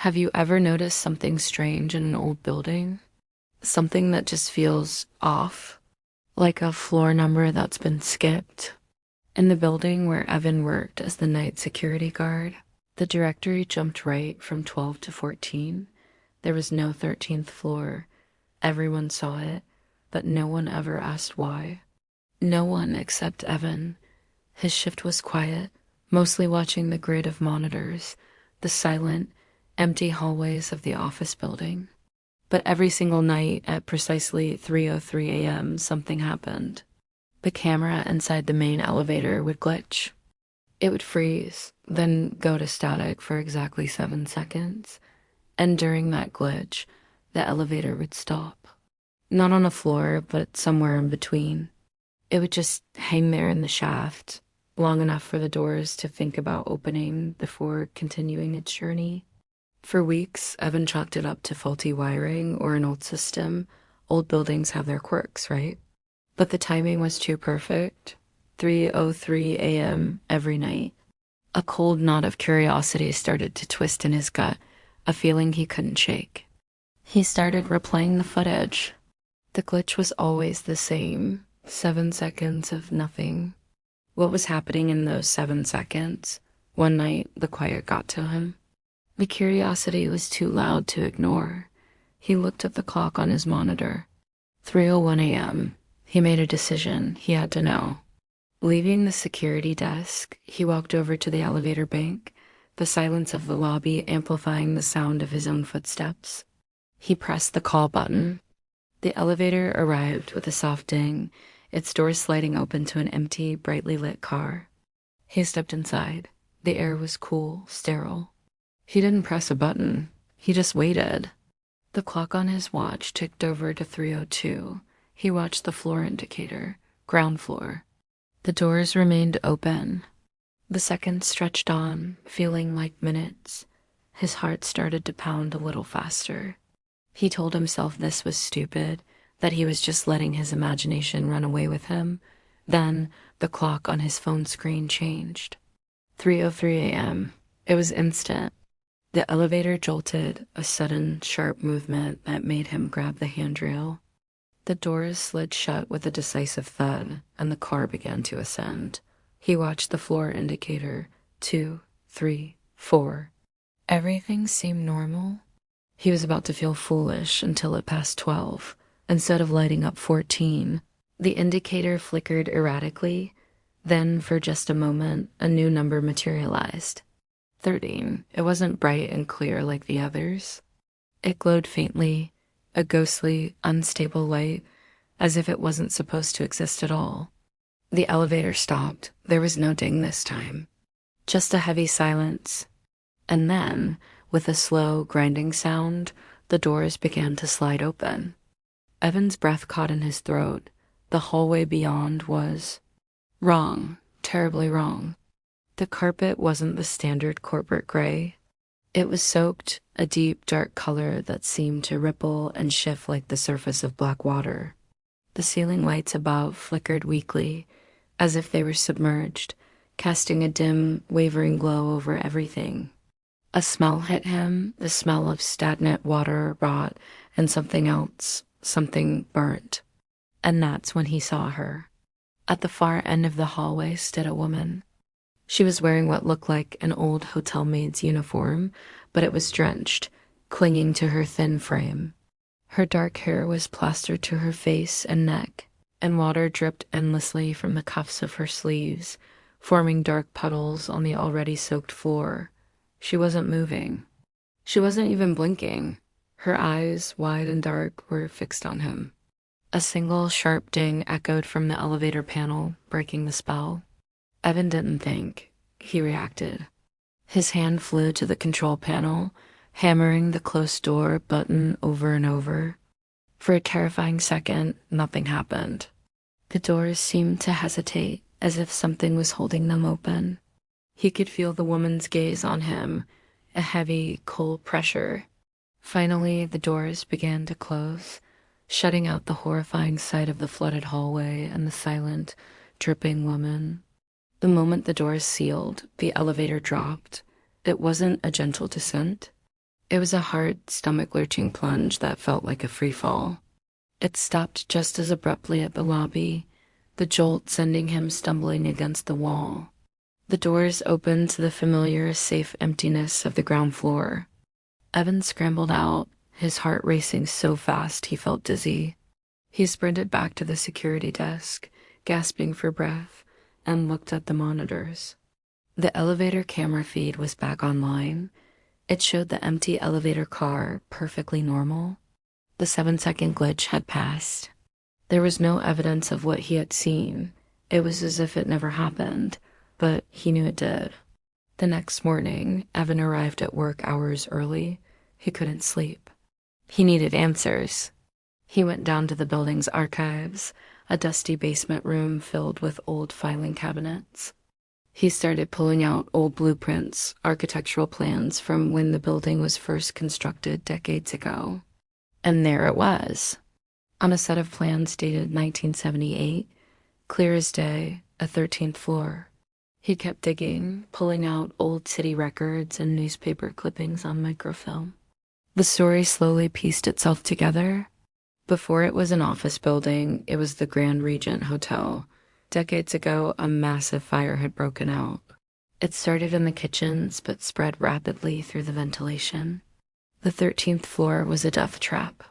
Have you ever noticed something strange in an old building? Something that just feels off, like a floor number that's been skipped. In the building where Evan worked as the night security guard, the directory jumped right from 12 to 14. There was no 13th floor. Everyone saw it, but no one ever asked why. No one except Evan. His shift was quiet, mostly watching the grid of monitors, the silent, empty hallways of the office building. But every single night at precisely 3:03 a.m., something happened. The camera inside the main elevator would glitch. It would freeze, then go to static for exactly 7 seconds. And during that glitch, the elevator would stop. Not on a floor, but somewhere in between. It would just hang there in the shaft, long enough for the doors to think about opening before continuing its journey. For weeks, Evan chalked it up to faulty wiring or an old system. Old buildings have their quirks, right? But the timing was too perfect. 3:03 a.m. every night. A cold knot of curiosity started to twist in his gut, a feeling he couldn't shake. He started replaying the footage. The glitch was always the same, 7 seconds of nothing. What was happening in those 7 seconds? One night, the quiet got to him. The curiosity was too loud to ignore. He looked at the clock on his monitor. 3:01 a.m. He made a decision. He had to know. Leaving the security desk, he walked over to the elevator bank, the silence of the lobby amplifying the sound of his own footsteps. He pressed the call button. The elevator arrived with a soft ding, its doors sliding open to an empty, brightly lit car. He stepped inside. The air was cool, sterile. He didn't press a button. He just waited. The clock on his watch ticked over to 3:02. He watched the floor indicator, ground floor. The doors remained open. The seconds stretched on, feeling like minutes. His heart started to pound a little faster. He told himself this was stupid, that he was just letting his imagination run away with him. Then the clock on his phone screen changed. 3:03 a.m. It was instant. The elevator jolted, a sudden, sharp movement that made him grab the handrail. The doors slid shut with a decisive thud, and the car began to ascend. He watched the floor indicator. 2, 3, 4. Everything seemed normal. He was about to feel foolish until it passed 12. Instead of lighting up 14, the indicator flickered erratically. Then, for just a moment, a new number materialized. 13. It wasn't bright and clear like the others. It glowed faintly, a ghostly, unstable light, as if it wasn't supposed to exist at all. The elevator stopped. There was no ding this time. Just a heavy silence. And then, with a slow, grinding sound, the doors began to slide open. Evan's breath caught in his throat. The hallway beyond was wrong, terribly wrong. The carpet wasn't the standard corporate gray. It was soaked, a deep, dark color that seemed to ripple and shift like the surface of black water. The ceiling lights above flickered weakly, as if they were submerged, casting a dim, wavering glow over everything. A smell hit him, the smell of stagnant water, rot, and something else, something burnt. And that's when he saw her. At the far end of the hallway stood a woman. She was wearing what looked like an old hotel maid's uniform, but it was drenched, clinging to her thin frame. Her dark hair was plastered to her face and neck, and water dripped endlessly from the cuffs of her sleeves, forming dark puddles on the already soaked floor. She wasn't moving. She wasn't even blinking. Her eyes, wide and dark, were fixed on him. A single sharp ding echoed from the elevator panel, breaking the spell. Evan didn't think. He reacted. His hand flew to the control panel, hammering the closed door button over and over. For a terrifying second, nothing happened. The doors seemed to hesitate, as if something was holding them open. He could feel the woman's gaze on him, a heavy, cold pressure. Finally, the doors began to close, shutting out the horrifying sight of the flooded hallway and the silent, dripping woman. The moment the doors sealed, the elevator dropped. It wasn't a gentle descent. It was a hard, stomach-lurching plunge that felt like a free fall. It stopped just as abruptly at the lobby, the jolt sending him stumbling against the wall. The doors opened to the familiar, safe emptiness of the ground floor. Evan scrambled out, his heart racing so fast he felt dizzy. He sprinted back to the security desk, gasping for breath, and looked at the monitors. The elevator camera feed was back online. It showed the empty elevator car perfectly normal. The 7-second glitch had passed. There was no evidence of what he had seen. It was as if it never happened, but he knew it did. The next morning, Evan arrived at work hours early. He couldn't sleep. He needed answers. He went down to the building's archives, a dusty basement room filled with old filing cabinets. He started pulling out old blueprints, architectural plans from when the building was first constructed decades ago. And there it was, on a set of plans dated 1978, clear as day, a 13th floor. He kept digging, pulling out old city records and newspaper clippings on microfilm. The story slowly pieced itself together. Before it was an office building, it was the Grand Regent Hotel. Decades ago, a massive fire had broken out. It started in the kitchens, but spread rapidly through the ventilation. The 13th floor was a death trap.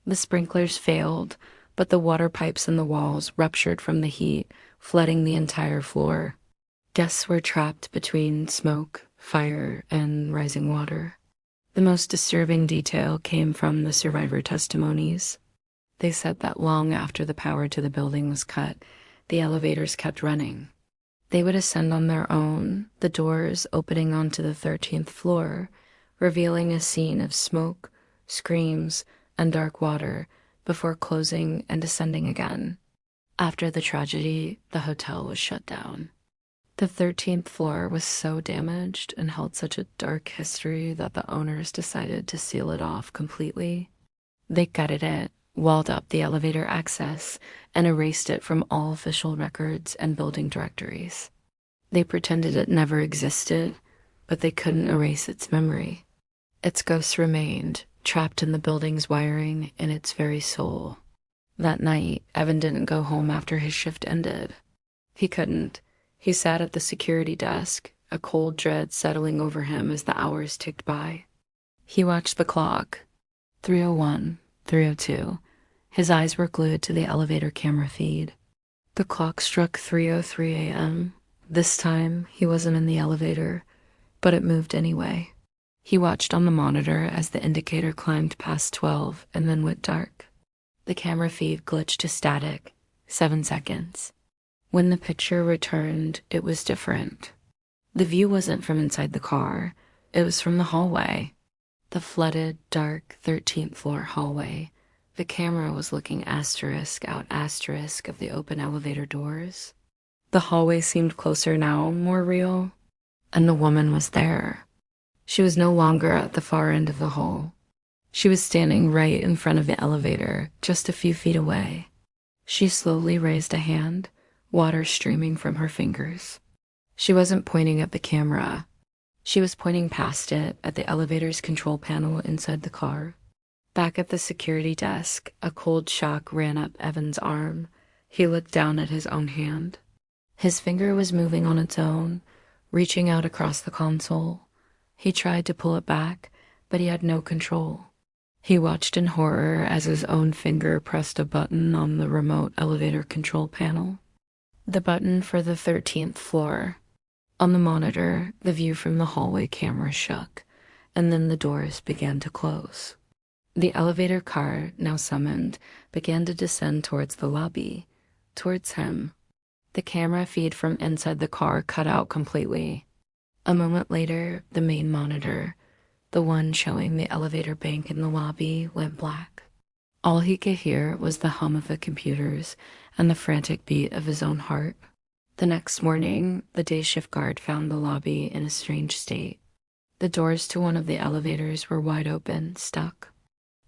The sprinklers failed, but the water pipes in the walls ruptured from the heat, flooding the entire floor. Guests were trapped between smoke, fire, and rising water. The most disturbing detail came from the survivor testimonies. They said that long after the power to the building was cut, the elevators kept running. They would ascend on their own, the doors opening onto the 13th floor, revealing a scene of smoke, screams, and dark water before closing and descending again. After the tragedy, the hotel was shut down. The 13th floor was so damaged and held such a dark history that the owners decided to seal it off completely. They gutted it, walled up the elevator access, and erased it from all official records and building directories. They pretended it never existed, but they couldn't erase its memory. Its ghost remained, trapped in the building's wiring and its very soul. That night, Evan didn't go home after his shift ended. He couldn't. He sat at the security desk, a cold dread settling over him as the hours ticked by. He watched the clock. 3:01, 3:02. His eyes were glued to the elevator camera feed. The clock struck 3:03 a.m. This time, he wasn't in the elevator, but it moved anyway. He watched on the monitor as the indicator climbed past 12 and then went dark. The camera feed glitched to static, 7 seconds. When the picture returned, it was different. The view wasn't from inside the car. It was from the hallway. The flooded, dark 13th floor hallway. The camera was looking asterisk out asterisk of the open elevator doors. The hallway seemed closer now, more real. And the woman was there. She was no longer at the far end of the hall. She was standing right in front of the elevator, just a few feet away. She slowly raised a hand, water streaming from her fingers. She wasn't pointing at the camera. She was pointing past it at the elevator's control panel inside the car. Back at the security desk, a cold shock ran up Evan's arm. He looked down at his own hand. His finger was moving on its own, reaching out across the console. He tried to pull it back, but he had no control. He watched in horror as his own finger pressed a button on the remote elevator control panel. The button for the 13th floor. On the monitor, the view from the hallway camera shook, and then the doors began to close. The elevator car, now summoned, began to descend towards the lobby, towards him. The camera feed from inside the car cut out completely. A moment later, the main monitor, the one showing the elevator bank in the lobby, went black. All he could hear was the hum of the computers and the frantic beat of his own heart. The next morning, the day shift guard found the lobby in a strange state. The doors to one of the elevators were wide open, stuck.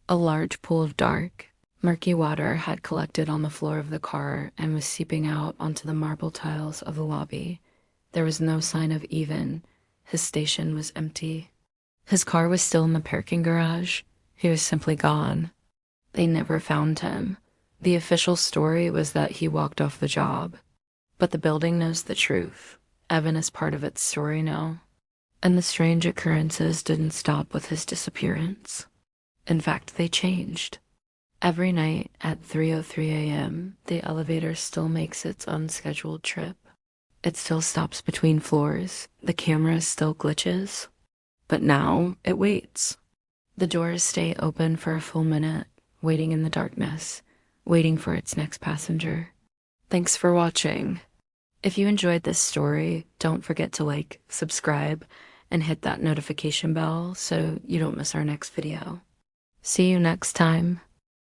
A large pool of dark, murky water had collected on the floor of the car and was seeping out onto the marble tiles of the lobby. There was no sign of Even. His station was empty. His car was still in the parking garage. He was simply gone. They never found him. The official story was that he walked off the job. But the building knows the truth. Evan is part of its story now. And the strange occurrences didn't stop with his disappearance. In fact, they changed. Every night at 3:03 a.m., the elevator still makes its unscheduled trip. It still stops between floors. The camera still glitches. But now it waits. The doors stay open for a full minute, waiting in the darkness, waiting for its next passenger. Thanks for watching. If you enjoyed this story, don't forget to like, subscribe, and hit that notification bell so you don't miss our next video. See you next time.